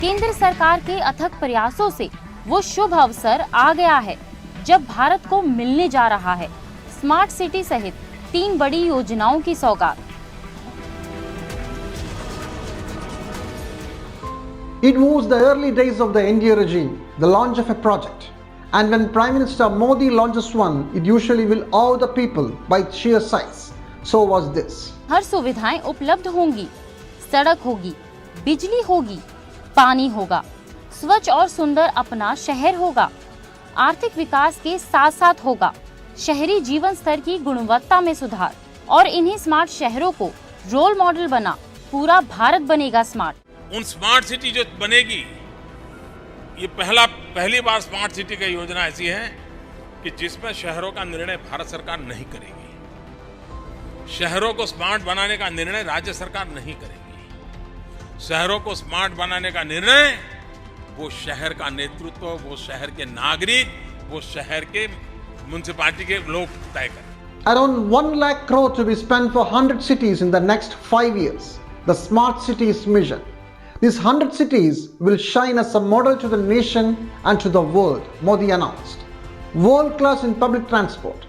केंद्र सरकार के अथक प्रयासों से वो शुभ अवसर आ गया है जब भारत को मिलने जा रहा है स्मार्ट सिटी सहित 3 बड़ी योजनाओं की सौगात। It was the early days of the NDA regime, the launch of a project. And when Prime Minister Modi launches one, it usually will awe the people by sheer size. So was this. हर सुविधाएं उपलब्ध होंगी, सड़क होगी, बिजली होगी, पानी होगा, स्वच्छ और सुंदर अपना शहर होगा, आर्थिक विकास के साथ साथ होगा शहरी जीवन स्तर की गुणवत्ता में सुधार और इन्हीं स्मार्ट शहरों को रोल मॉडल बना पूरा भारत बनेगा स्मार्ट। उन स्मार्ट सिटी जो बनेगी, ये पहली बार स्मार्ट सिटी की योजना ऐसी है कि जिसमें शहरों का निर्णय भारत सरकार नहीं करेगी। शहरों को स्मार्ट बनाने का निर्णय राज्य सरकार नहीं करेगी। शहरों को स्मार्ट बनाने का निर्णय वो शहर का नेतृत्व, वो शहर के नागरिक, वो शहर के म्युनिसिपैलिटी के लोग तय करें। Around 1 lakh crore to be spent for 100 cities in the next 5 years. The Smart Cities mission. These 100 cities will shine as a model to the nation and to the world, Modi announced. World class in public transport,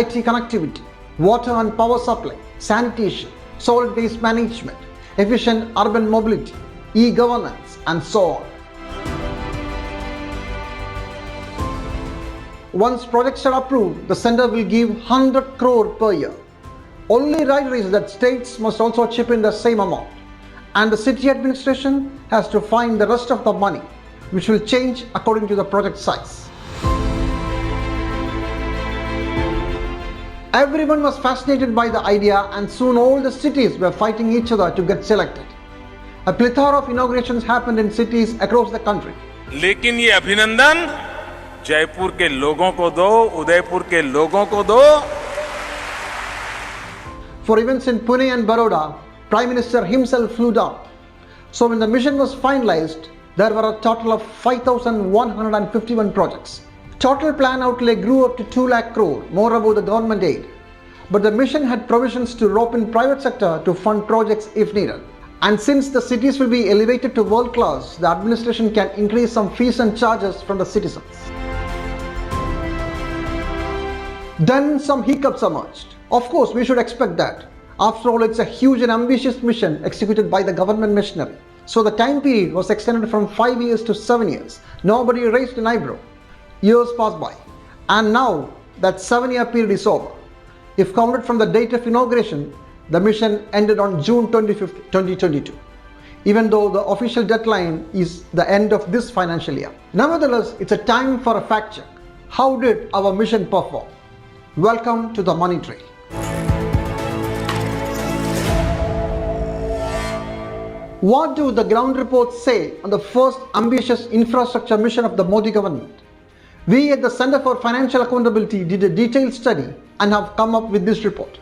IT connectivity, water and power supply, sanitation, solid waste management, efficient urban mobility, e-governance, and so on. Once projects are approved, the center will give 100 crore per year. Only right is that states must also chip in the same amount, and the city administration has to find the rest of the money, which will change according to the project size. Everyone was fascinated by the idea, and soon all the cities were fighting each other to get selected. A plethora of inaugurations happened in cities across the country. लेकिन ये अभिनंदन जयपुर के लोगों को दो, उदयपुर के लोगों को दो। For events in Pune and Baroda, Prime Minister himself flew down. So when the mission was finalized, there were a total of 5,151 projects. Total plan outlay grew up to 2 lakh crore, more above the government aid. But the mission had provisions to rope in private sector to fund projects if needed. And since the cities will be elevated to world class, the administration can increase some fees and charges from the citizens. Then some hiccups emerged. Of course, we should expect that. After all, it's a huge and ambitious mission executed by the government machinery. So the time period was extended from 5 years to 7 years. Nobody raised an eyebrow. Years passed by. And now that 7-year period is over. If counted from the date of inauguration, the mission ended on June 25th, 2022. Even though the official deadline is the end of this financial year. Nevertheless, it's a time for a fact check. How did our mission perform? Welcome to the Money Trail. What do the ground reports say on the first ambitious infrastructure mission of the Modi government? We at the Center for Financial Accountability did a detailed study and have come up with this report.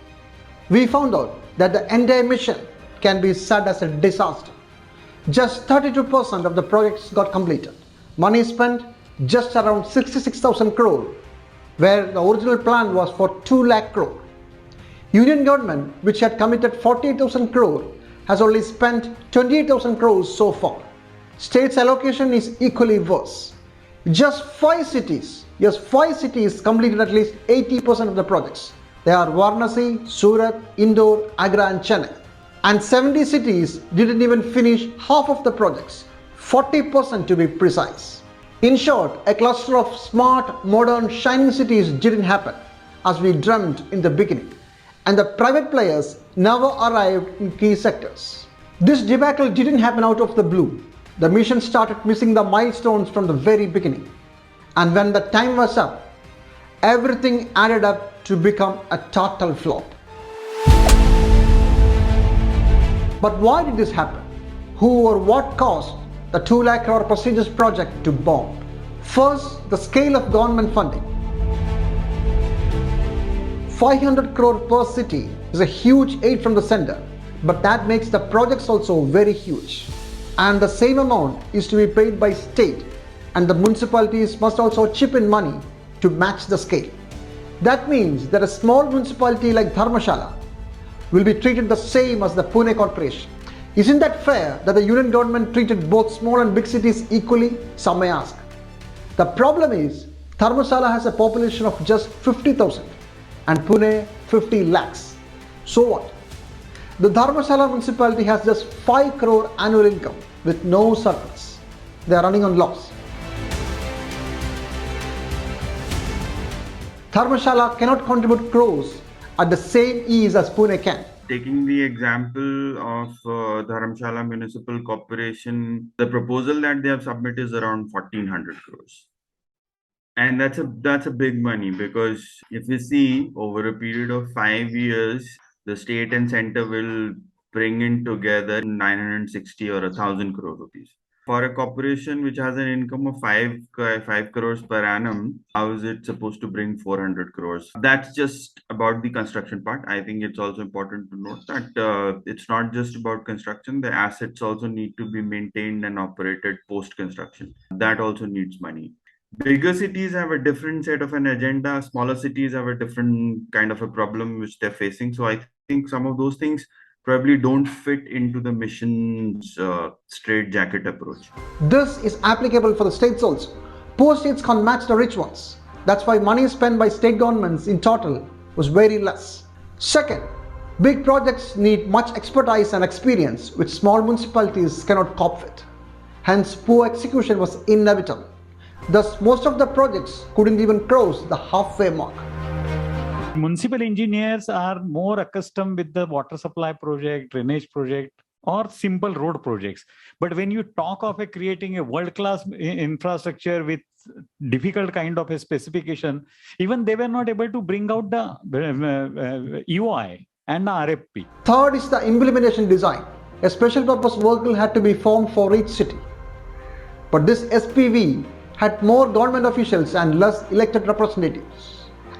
We found out that the entire mission can be said as a disaster. Just 32% of the projects got completed. Money spent just around 66,000 crore, where the original plan was for 2 lakh crore. Union government, which had committed 48,000 crore, has only spent 28,000 crores so far. State's allocation is equally worse. Just 5 cities, yes, 5 cities completed at least 80% of the projects. They are Varanasi, Surat, Indore, Agra and Chennai. And 70 cities didn't even finish half of the projects, 40% to be precise. In short, a cluster of smart, modern, shining cities didn't happen as we dreamt in the beginning. And the private players never arrived in key sectors. This debacle didn't happen out of the blue. The mission started missing the milestones from the very beginning. And when the time was up, everything added up to become a total flop. But why did this happen? Who or what caused the 2 lakh crore prestigious project to bomb? First, the scale of government funding. 500 crore per city is a huge aid from the center, but that makes the projects also very huge. And the same amount is to be paid by state, and the municipalities must also chip in money to match the scale. That means that a small municipality like Dharmashala will be treated the same as the Pune Corporation. Isn't that fair that the union government treated both small and big cities equally? Some may ask. The problem is, Dharamshala has a population of just 50,000 and Pune 50 lakhs. So what? The Dharamshala municipality has just 5 crore annual income with no surplus. They are running on loss. Dharamshala cannot contribute crores at the same ease as Pune can. Taking the example of Dharamshala Municipal Corporation, the proposal that they have submitted is around 1400 crores. And that's a big money, because if you see over a period of 5 years, the state and center will bring in together 960 or 1,000 crore rupees. For a corporation which has an income of 5 crores per annum, how is it supposed to bring 400 crores? That's just about the construction part. I think it's also important to note that it's not just about construction. The assets also need to be maintained and operated post-construction. That also needs money. Bigger cities have a different set of an agenda. Smaller cities have a different kind of a problem which they're facing. So I think some of those things probably don't fit into the mission's straitjacket approach. This is applicable for the states also. Poor states can't match the rich ones. That's why money spent by state governments in total was very less. Second, big projects need much expertise and experience which small municipalities cannot cope with. Hence, poor execution was inevitable. Thus, most of the projects couldn't even cross the halfway mark. Municipal engineers are more accustomed with the water supply project, drainage project, or simple road projects. But when you talk of creating a world-class infrastructure with difficult kind of a specification, even they were not able to bring out the EOI and the RFP. Third is the implementation design. A special purpose vehicle had to be formed for each city. But this SPV had more government officials and less elected representatives.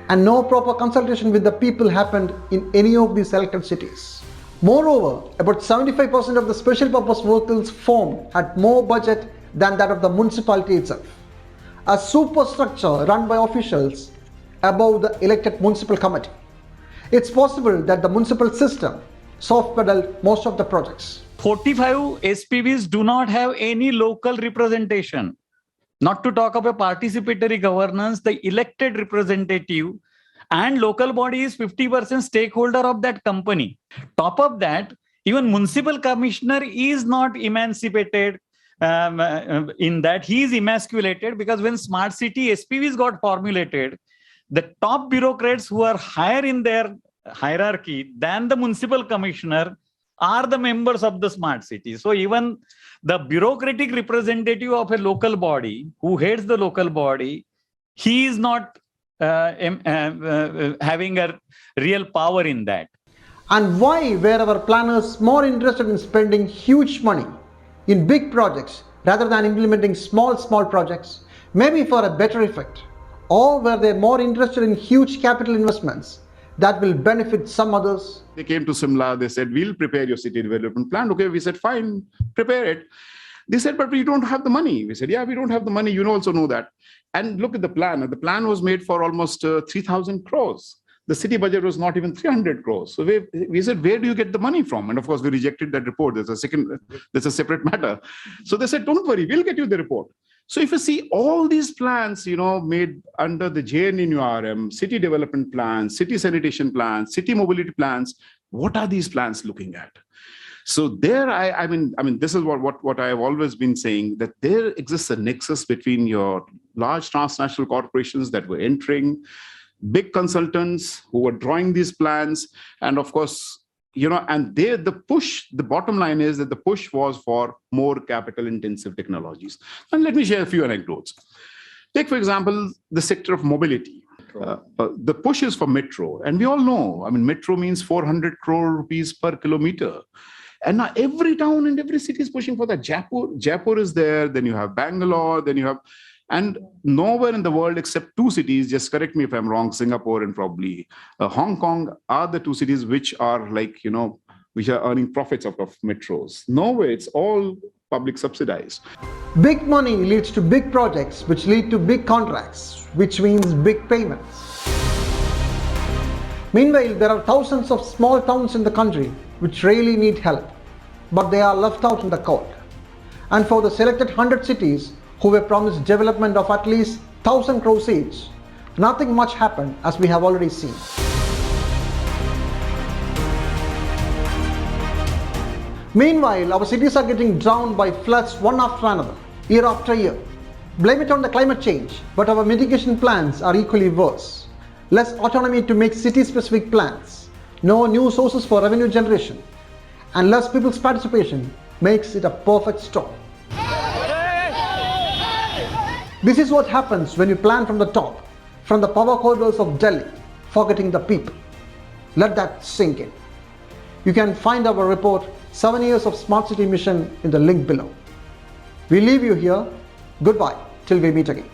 And no proper consultation with the people happened in any of these elected cities. Moreover, about 75% of the special purpose vehicles formed had more budget than that of the municipality itself. A superstructure run by officials above the elected municipal committee. It's possible that the municipal system soft-pedaled most of the projects. 45 SPVs do not have any local representation. Not to talk about participatory governance, the elected representative and local body is 50% stakeholder of that company. Top of that, even municipal commissioner is not emancipated in that. He is emasculated, because when smart city SPVs got formulated, the top bureaucrats who are higher in their hierarchy than the municipal commissioner are the members of the smart city. So even the bureaucratic representative of a local body who heads the local body, he is not having a real power in that. And why were our planners more interested in spending huge money in big projects rather than implementing small projects, maybe for a better effect? Or were they more interested in huge capital investments that will benefit some others? They came to Simla, they said, we'll prepare your city development plan. Okay, we said, fine, prepare it. They said, but we don't have the money. We said, yeah, we don't have the money. You also know that. And look at the plan. The plan was made for almost 3,000 crores. The city budget was not even 300 crores. So we said, where do you get the money from? And of course, we rejected that report. That's a separate matter. So they said, don't worry, we'll get you the report. So if you see all these plans, made under the JNNURM, city development plans, city sanitation plans, city mobility plans, what are these plans looking at? So there, I mean, this is what I have always been saying, that there exists a nexus between your large transnational corporations that were entering, big consultants who were drawing these plans, and of course, and there the bottom line is that the push was for more capital intensive technologies. And let me share a few anecdotes. Take, for example, the sector of mobility. The push is for metro. And we all know, metro means 400 crore rupees per kilometer. And now every town and every city is pushing for that. Jaipur is there, then you have Bangalore, then you have, and nowhere in the world except two cities, just correct me if I'm wrong, Singapore and probably Hong Kong are the two cities which are which are earning profits out of metros. Nowhere, it's all public subsidized. Big money leads to big projects, which lead to big contracts, which means big payments. Meanwhile, there are thousands of small towns in the country which really need help. but they are left out in the cold. And for the selected 100 cities who were promised development of at least 1,000 crores each, nothing much happened, as we have already seen. Meanwhile, our cities are getting drowned by floods one after another, year after year. Blame it on the climate change, but our mitigation plans are equally worse. Less autonomy to make city-specific plans, no new sources for revenue generation, and less people's participation makes it a perfect storm. This is what happens when you plan from the top, from the power corridors of Delhi, forgetting the people. Let that sink in. You can find our report 7 Years of Smart City Mission in the link below. We leave you here. Goodbye till we meet again.